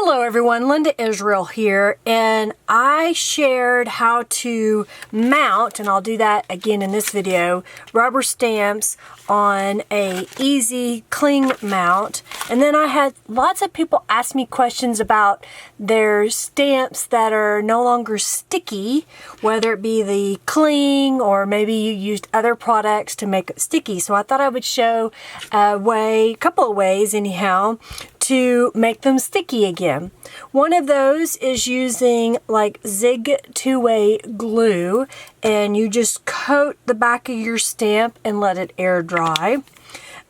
Hello everyone, Linda Israel here, and I shared how to mount, and I'll do that again in this video, rubber stamps on a easy cling mount. And then I had lots of people ask me questions about their stamps that are no longer sticky, whether it be the cling or maybe you used other products to make it sticky. So I thought I would show a couple of ways anyhow to make them sticky again. One of those is using like Zig two-way glue, and you just coat the back of your stamp and let it air dry.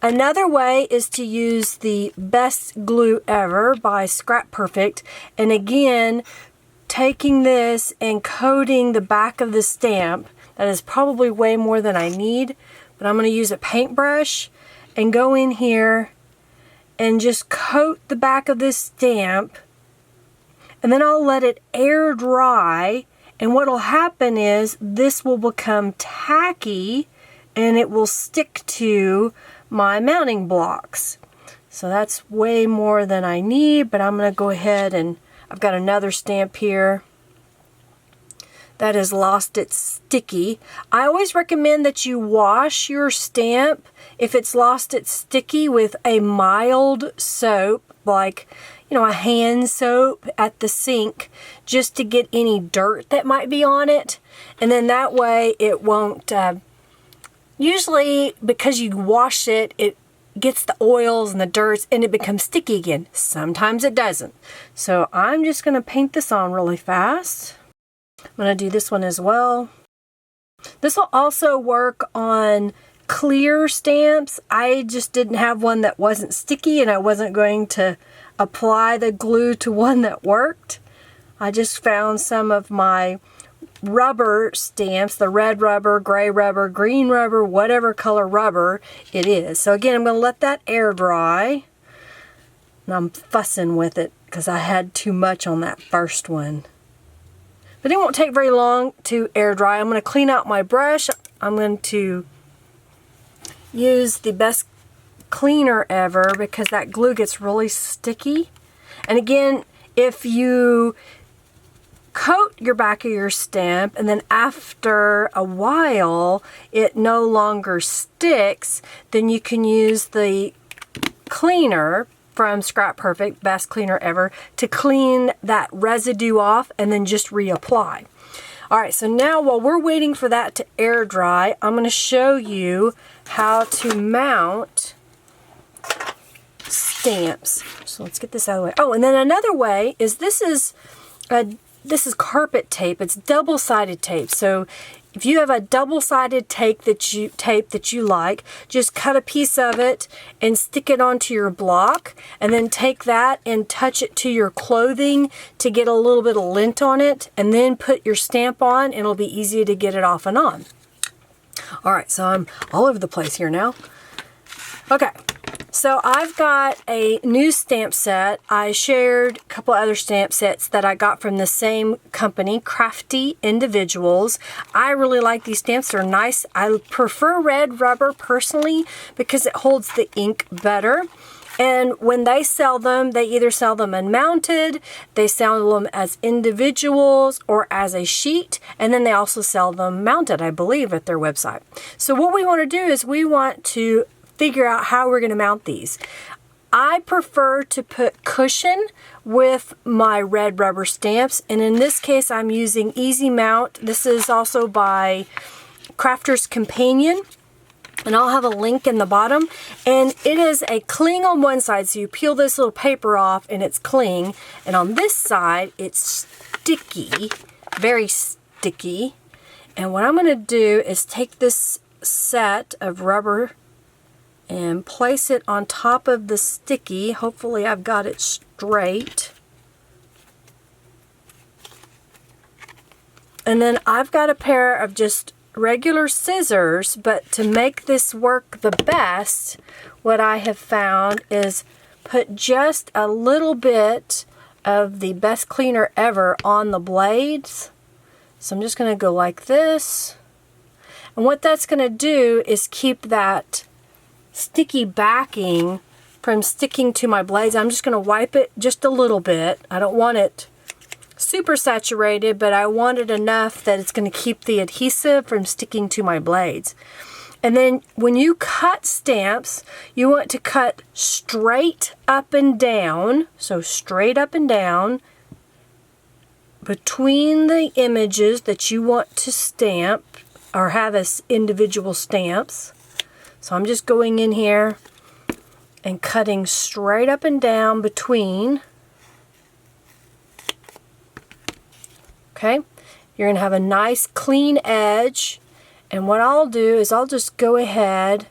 Another way is to use the Best Glue Ever by Scrap Perfect, and again taking this and coating the back of the stamp. That is probably way more than I need, but I'm going to use a paintbrush and go in here and just coat the back of this stamp, and then I'll let it air dry, and what will happen is this will become tacky and it will stick to my mounting blocks. So that's way more than I need, but I'm going to go ahead and I've got another stamp here that has lost its sticky. I always recommend that you wash your stamp if it's lost its sticky with a mild soap, like, you know, a hand soap at the sink, just to get any dirt that might be on it. And then that way it won't, usually because you wash it, it gets the oils and the dirts and it becomes sticky again. Sometimes it doesn't. So I'm just going to paint this on really fast. I'm going to do this one as well. This will also work on clear stamps. I just didn't have one that wasn't sticky, and I wasn't going to apply the glue to one that worked. I just found some of my rubber stamps, the red rubber, gray rubber, green rubber, whatever color rubber it is. So again, I'm going to let that air dry. And I'm fussing with it because I had too much on that first one. But it won't take very long to air dry. I'm going to clean out my brush. I'm going to use the Best Cleaner Ever because that glue gets really sticky. And again, if you coat your back of your stamp and then after a while it no longer sticks, then you can use the cleaner from Scrap Perfect, Best Cleaner Ever, to clean that residue off and then just reapply. Alright, so now while we're waiting for that to air dry, I'm going to show you how to mount stamps. So let's get this out of the way. Oh, and then another way is this is carpet tape. It's double-sided tape. So if you have a double-sided tape that you like, just cut a piece of it and stick it onto your block, and then take that and touch it to your clothing to get a little bit of lint on it, and then put your stamp on, and it'll be easy to get it off and on. Alright, so I'm all over the place here now. Okay. So I've got a new stamp set. I shared a couple other stamp sets that I got from the same company, Crafty Individuals. I really like these stamps. They're nice. I prefer red rubber personally because it holds the ink better. And when they sell them, they either sell them unmounted, they sell them as individuals or as a sheet, and then they also sell them mounted, I believe, at their website. So what we want to do is we want to figure out how we're going to mount these. I prefer to put cushion with my red rubber stamps, and in this case I'm using EZMount. This is also by Crafter's Companion, and I'll have a link in the bottom. And it is a cling on one side, so you peel this little paper off and it's cling, and on this side it's sticky, very sticky. And what I'm going to do is take this set of rubber and place it on top of the sticky. Hopefully I've got it straight. And then I've got a pair of just regular scissors, but to make this work the best, what I have found is put just a little bit of the Best Cleaner Ever on the blades. So I'm just going to go like this. And what that's going to do is keep that sticky backing from sticking to my blades. I'm just going to wipe it just a little bit. I don't want it super saturated, but I want it enough that it's going to keep the adhesive from sticking to my blades. And then when you cut stamps, you want to cut straight up and down. So straight up and down between the images that you want to stamp or have as individual stamps. So I'm just going in here and cutting straight up and down between. Okay, you're going to have a nice clean edge. And what I'll do is I'll just go ahead.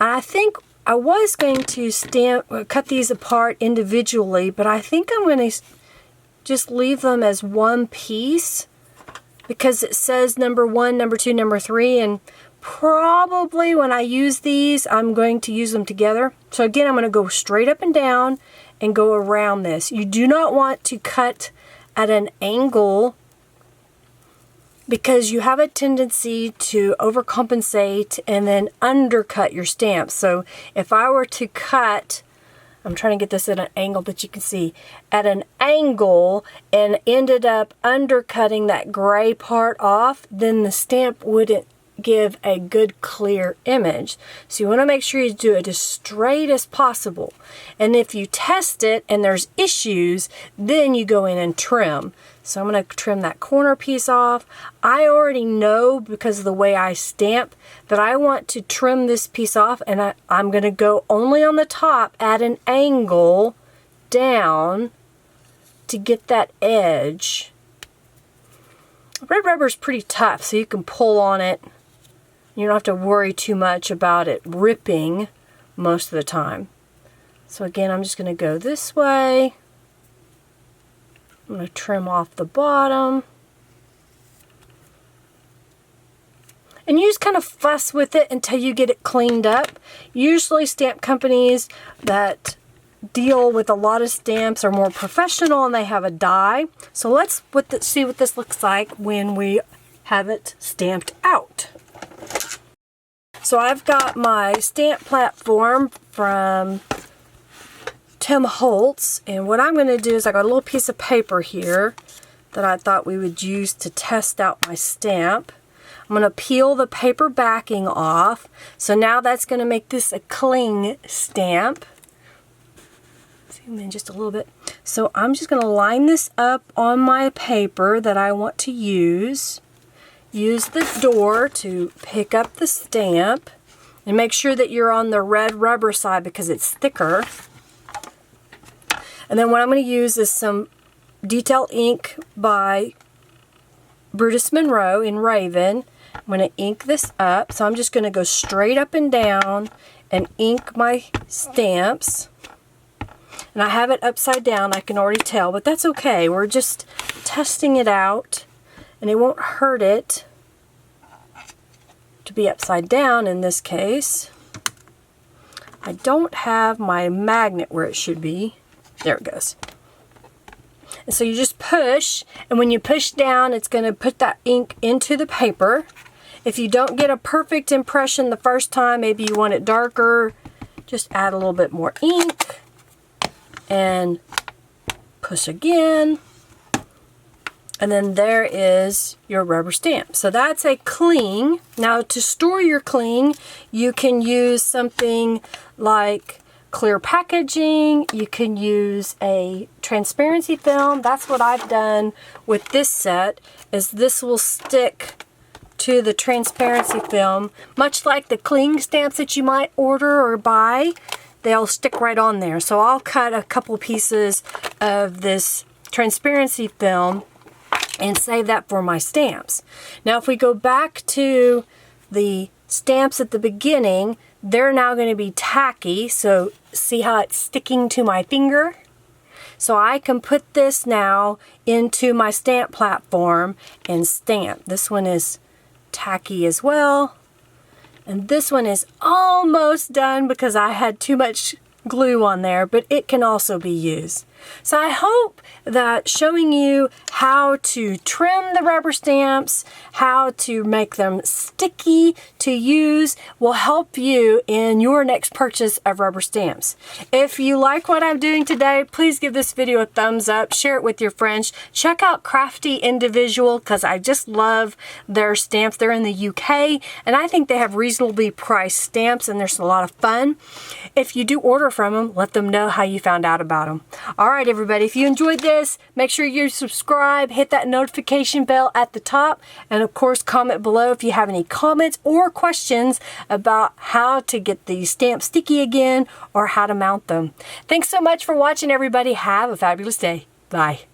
I think I was going to cut these apart individually, but I think I'm going to just leave them as one piece because it says number 1, number 2, number 3, and probably when I use these, I'm going to use them together. So again, I'm going to go straight up and down and go around this. You do not want to cut at an angle because you have a tendency to overcompensate and then undercut your stamps. So if I were to cut, I'm trying to get this at an angle that you can see, at an angle and ended up undercutting that gray part off, then the stamp wouldn't give a good clear image. So you want to make sure you do it as straight as possible. And if you test it and there's issues, then you go in and trim. So I'm going to trim that corner piece off. I already know because of the way I stamp that I want to trim this piece off, and I'm going to go only on the top at an angle down to get that edge. Red rubber is pretty tough, so you can pull on it. You don't have to worry too much about it ripping most of the time. So again, I'm just going to go this way. I'm going to trim off the bottom. And you just kind of fuss with it until you get it cleaned up. Usually stamp companies that deal with a lot of stamps are more professional and they have a die. So let's see what this looks like when we have it stamped out. So I've got my stamp platform from Tim Holtz, and what I'm going to do is I got a little piece of paper here that I thought we would use to test out my stamp. I'm going to peel the paper backing off, so now that's going to make this a cling stamp. Zoom in just a little bit. So I'm just going to line this up on my paper that I want to use. Use the door to pick up the stamp, and make sure that you're on the red rubber side because it's thicker. And then what I'm going to use is some detail ink by Brutus Monroe in Raven. I'm going to ink this up. So I'm just going to go straight up and down and ink my stamps. And I have it upside down, I can already tell, but that's okay. We're just testing it out, and it won't hurt it to be upside down in this case. I don't have my magnet where it should be. There it goes. And so you just push, and when you push down, it's going to put that ink into the paper. If you don't get a perfect impression the first time, maybe you want it darker, just add a little bit more ink and push again. And then there is your rubber stamp. So that's a cling. Now to store your cling, you can use something like clear packaging. You can use a transparency film. That's what I've done with this set, is this will stick to the transparency film, much like the cling stamps that you might order or buy. They'll stick right on there. So I'll cut a couple pieces of this transparency film and save that for my stamps. Now if we go back to the stamps at the beginning, they're now going to be tacky. So see how it's sticking to my finger? So I can put this now into my stamp platform and stamp. This one is tacky as well. And this one is almost done because I had too much glue on there, but it can also be used. So I hope that showing you how to trim the rubber stamps, how to make them sticky to use will help you in your next purchase of rubber stamps. If you like what I'm doing today, please give this video a thumbs up, share it with your friends. Check out Crafty Individual because I just love their stamps. They're in the UK and I think they have reasonably priced stamps and there's a lot of fun. If you do order from them, let them know how you found out about them. All right, everybody, if you enjoyed this, make sure you subscribe, hit that notification bell at the top, and of course, comment below if you have any comments or questions about how to get these stamps sticky again or how to mount them. Thanks so much for watching, everybody. Have a fabulous day. Bye.